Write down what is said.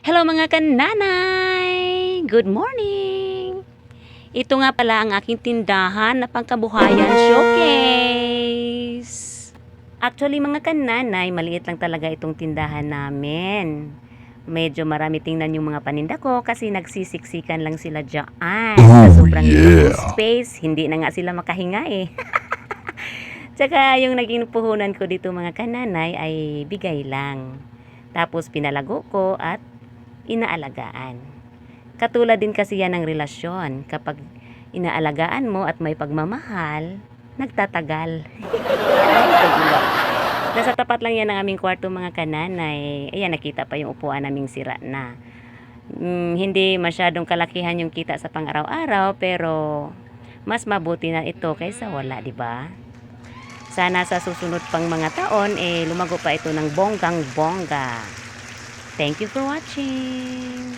Hello mga kananay! Good morning! Ito nga pala ang aking tindahan na pangkabuhayan showcase. Actually mga kananay, maliit lang talaga itong tindahan namin. Medyo marami tingnan yung mga paninda ko kasi nagsisiksikan lang sila dyan. Sa sobrang liit ng space, hindi na nga sila makahinga eh. Tsaka yung naging puhunan ko dito mga kananay ay bigay lang. Tapos pinalago ko at inaalagaan. Katulad din kasi yan ng relasyon. Kapag inaalagaan mo at may pagmamahal, nagtatagal. Nasa tapat lang yan ng aming kwarto mga kananay. Ayan, nakita pa yung upuan naming sira na. Hindi masyadong kalakihan yung kita sa pang-araw-araw, pero mas mabuti na ito kaysa wala, di ba? Sana sa susunod pang mga taon, lumago pa ito ng bonggang-bongga. Thank you for watching.